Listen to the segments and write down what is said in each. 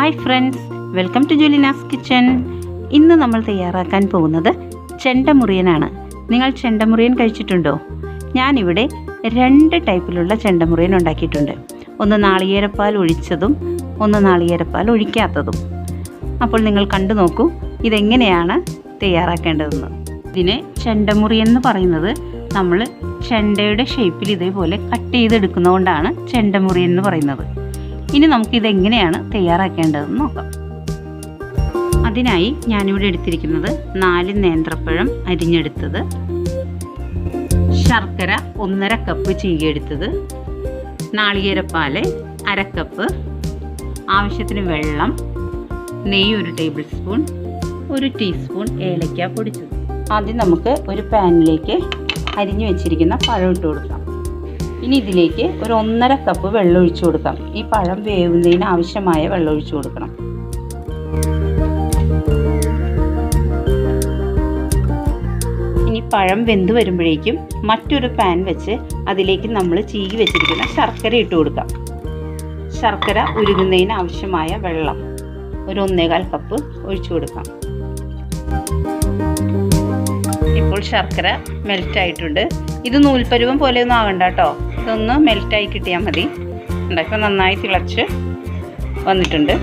Hi friends, welcome to Julina's kitchen. ഇന്ന് നമ്മൾ തയ്യാറാക്കാൻ പോകുന്നത് ചെണ്ട മുറിയനാണ്. നിങ്ങൾ ചെണ്ട മുറിയൻ കഴിച്ചിട്ടുണ്ടോ? ഞാനിവിടെ 2 ടൈപ്പിലുള്ള ചെണ്ട മുറിയൻ ഉണ്ടാക്കിയിട്ടുണ്ട്. ഒന്ന് നാളികേരപ്പാൽ ഒഴിച്ചതും ഒന്ന് നാളികേരപ്പാൽ ഒഴിക്കാത്തതും. അപ്പോൾ നിങ്ങൾ കണ്ടു നോക്കൂ ഇതെങ്ങനെയാണ് തയ്യാറാക്കേണ്ടതെന്ന്. ഇതിന് ചെണ്ട മുറിയൻ എന്ന് പറയുന്നത് നമ്മൾ ചെണ്ടയുടെ ഷേപ്പിൽ ഇതേപോലെ കട്ട് ചെയ്തെടുക്കുന്നതുകൊണ്ടാണ് ചെണ്ട മുറിയൻ എന്ന് പറയുന്നത്. ഇനി നമുക്കിതെങ്ങനെയാണ് തയ്യാറാക്കേണ്ടതെന്ന് നോക്കാം. അതിനായി ഞാനിവിടെ എടുത്തിരിക്കുന്നത് 4 നേന്ത്രപ്പഴം അരിഞ്ഞെടുത്തത്, ശർക്കര 1.5 കപ്പ് ചീകിയെടുത്തത്, നാളികേരപ്പാൽ 1/2 കപ്പ്, ആവശ്യത്തിന് വെള്ളം, നെയ്യ് 1 ടേബിൾ സ്പൂൺ, 1 ടീസ്പൂൺ ഏലക്ക പൊടിച്ചത്. ആദ്യം നമുക്ക് ഒരു പാനിലേക്ക് അരിഞ്ഞു വെച്ചിരിക്കുന്ന പഴം ഇട്ട് കൊടുക്കാം. ഇനി ഇതിലേക്ക് ഒരു 1.5 കപ്പ് വെള്ളം ഒഴിച്ചു കൊടുക്കാം. ഈ പഴം വേവുന്നതിന് ആവശ്യമായ വെള്ളം ഒഴിച്ചു കൊടുക്കണം. ഇനി പഴം വെന്ത് വരുമ്പോഴേക്കും മറ്റൊരു പാൻ വെച്ച് അതിലേക്ക് നമ്മൾ ചീകി വെച്ചിരിക്കുന്ന ശർക്കര ഇട്ട് കൊടുക്കാം. ശർക്കര ഉരുകുന്നതിന് ആവശ്യമായ വെള്ളം ഒരു 1.25 കപ്പ് ഒഴിച്ചു കൊടുക്കാം. ഇപ്പോൾ ശർക്കര മെൽറ്റായിട്ടുണ്ട്. ഇത് നൂൽപ്പരുവം പോലെയൊന്നും ആകണ്ട കേട്ടോ, ഇതൊന്ന് മെൽറ്റായി കിട്ടിയാൽ മതി. ഇപ്പോൾ നന്നായി തിളച്ച് വന്നിട്ടുണ്ട്.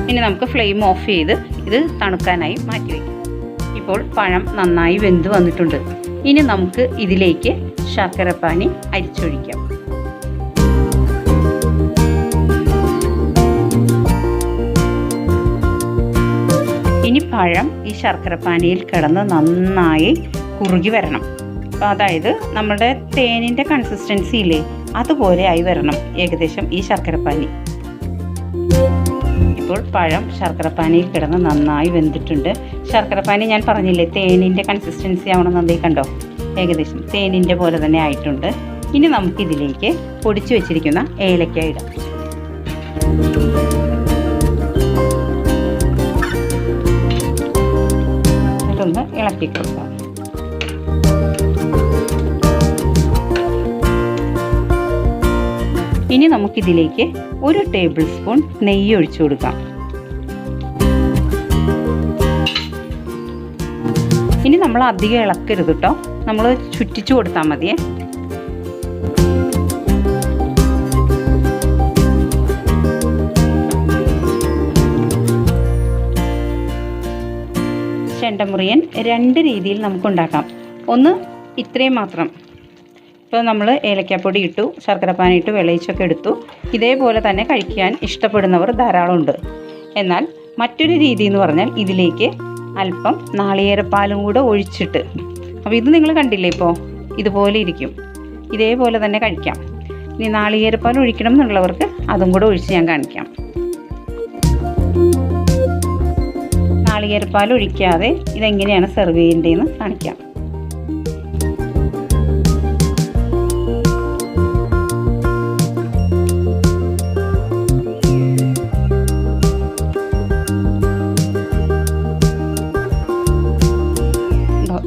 ഇനി നമുക്ക് ഫ്ലെയിം ഓഫ് ചെയ്ത് ഇത് തണുക്കാനായി മാറ്റി വയ്ക്കാം. ഇപ്പോൾ പഴം നന്നായി വെന്ത് വന്നിട്ടുണ്ട്. ഇനി നമുക്ക് ഇതിലേക്ക് ശർക്കരപ്പാനി അരിച്ചൊഴിക്കാം. ഇനി പഴം ഈ ശർക്കരപ്പാനിയിൽ കിടന്ന് നന്നായി കുറുകി വരണം. അപ്പോൾ അതായത് നമ്മുടെ തേനിൻ്റെ കൺസിസ്റ്റൻസി ഇല്ലേ, അതുപോലെ ആയി വരണം ഏകദേശം ഈ ശർക്കരപ്പാനി. ഇപ്പോൾ പഴം ശർക്കരപ്പാനിയിൽ കിടന്ന് നന്നായി വെന്തിട്ടുണ്ട്. ശർക്കരപ്പാനി ഞാൻ പറഞ്ഞില്ലേ തേനിൻ്റെ കൺസിസ്റ്റൻസി ആവണമെന്നതേ കണ്ടോ, ഏകദേശം തേനിൻ്റെ പോലെ തന്നെ ആയിട്ടുണ്ട്. ഇനി നമുക്കിതിലേക്ക് പൊടിച്ചു വെച്ചിരിക്കുന്ന ഏലക്ക ഇടാം. ഒന്ന് ഇളക്കി കൊടുക്കാം. ഇനി നമുക്കിതിലേക്ക് 1 ടേബിൾ സ്പൂൺ നെയ്യ് ഒഴിച്ചു കൊടുക്കാം. ഇനി നമ്മൾ അധികം ഇളക്കരുത് കേട്ടോ, നമ്മൾ ചുറ്റിച്ചു കൊടുത്താൽ മതിയേ. ചെണ്ടമുറിയൻ 2 രീതിയിൽ നമുക്കുണ്ടാക്കാം. ഒന്ന് ഇത്രയും മാത്രം. ഇപ്പോൾ നമ്മൾ ഏലക്കാപ്പൊടി ഇട്ടു, ശർക്കരപ്പാനി ഇട്ടു, വെള്ളയിച്ചൊക്കെ എടുത്തു. ഇതേപോലെ തന്നെ കഴിക്കാൻ ഇഷ്ടപ്പെടുന്നവർ ധാരാളമുണ്ട്. എന്നാൽ മറ്റൊരു രീതി എന്ന് പറഞ്ഞാൽ ഇതിലേക്ക് അല്പം നാളികേരപ്പാലും കൂടെ ഒഴിച്ചിട്ട്, അപ്പോൾ ഇത് നിങ്ങൾ കണ്ടില്ലേ, ഇപ്പോൾ ഇതുപോലെ ഇരിക്കും. ഇതേപോലെ തന്നെ കഴിക്കാം. ഇനി നാളികേരപ്പാൽ ഒഴിക്കണം എന്നുള്ളവർക്ക് അതും കൂടെ ഒഴിച്ച് ഞാൻ കാണിക്കാം. നാളികേരപ്പാൽ ഒഴിക്കാതെ ഇതെങ്ങനെയാണ് സെർവ് ചെയ്യേണ്ടതെന്ന് കാണിക്കാം.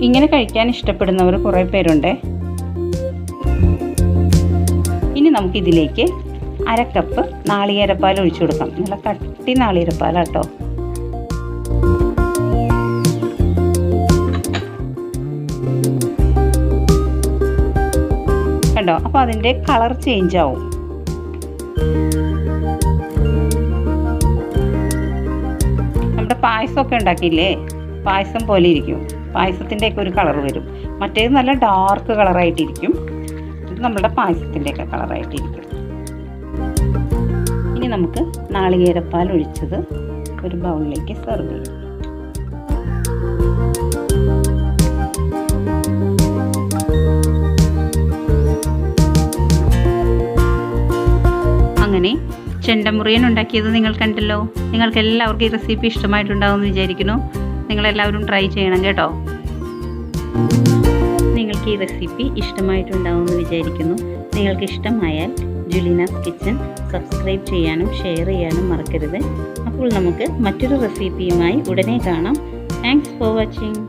ഇങ്ങനെ കഴിക്കാൻ ഇഷ്ടപ്പെടുന്നവർ കുറേ പേരുണ്ട്. ഇനി നമുക്കിതിലേക്ക് 1/2 കപ്പ് നാളികേരപ്പാൽ ഒഴിച്ചു കൊടുക്കാം. നല്ല കട്ടി നാളികേരപ്പാലാട്ടോ. കണ്ടോ, അപ്പോൾ അതിൻ്റെ കളർ ചേഞ്ച് ആവും. നമ്മുടെ പായസമൊക്കെ ഉണ്ടാക്കിയില്ലേ, പായസം പോലെ ഇരിക്കും. പായസത്തിൻ്റെയൊക്കെ ഒരു കളർ വരും. മറ്റേത് നല്ല ഡാർക്ക് കളറായിട്ടിരിക്കും. ഇത് നമ്മുടെ പായസത്തിൻ്റെയൊക്കെ കളറായിട്ടിരിക്കും. ഇനി നമുക്ക് നാളികേരപ്പാൽ ഒഴിച്ചത് ഒരു ബൗളിലേക്ക് സെർവ് ചെയ്യാം. അങ്ങനെ ചെണ്ടമുറിയൻ ഉണ്ടാക്കിയത് നിങ്ങൾ കണ്ടല്ലോ. നിങ്ങൾക്ക് എല്ലാവർക്കും ഈ റെസിപ്പി ഇഷ്ടമായിട്ടുണ്ടാകുമെന്ന് വിചാരിക്കുന്നു. നിങ്ങളെല്ലാവരും ട്രൈ ചെയ്യണം കേട്ടോ. നിങ്ങൾക്ക് ഈ റെസിപ്പി ഇഷ്ടമായിട്ടുണ്ടാകുമെന്ന് വിചാരിക്കുന്നു. നിങ്ങൾക്ക് ഇഷ്ടമായാൽ ജുലിനാസ് കിച്ചൺ സബ്സ്ക്രൈബ് ചെയ്യാനും ഷെയർ ചെയ്യാനും മറക്കരുത്. അപ്പോൾ നമുക്ക് മറ്റൊരു റെസിപ്പിയുമായി ഉടനെ കാണാം. Thanks for watching.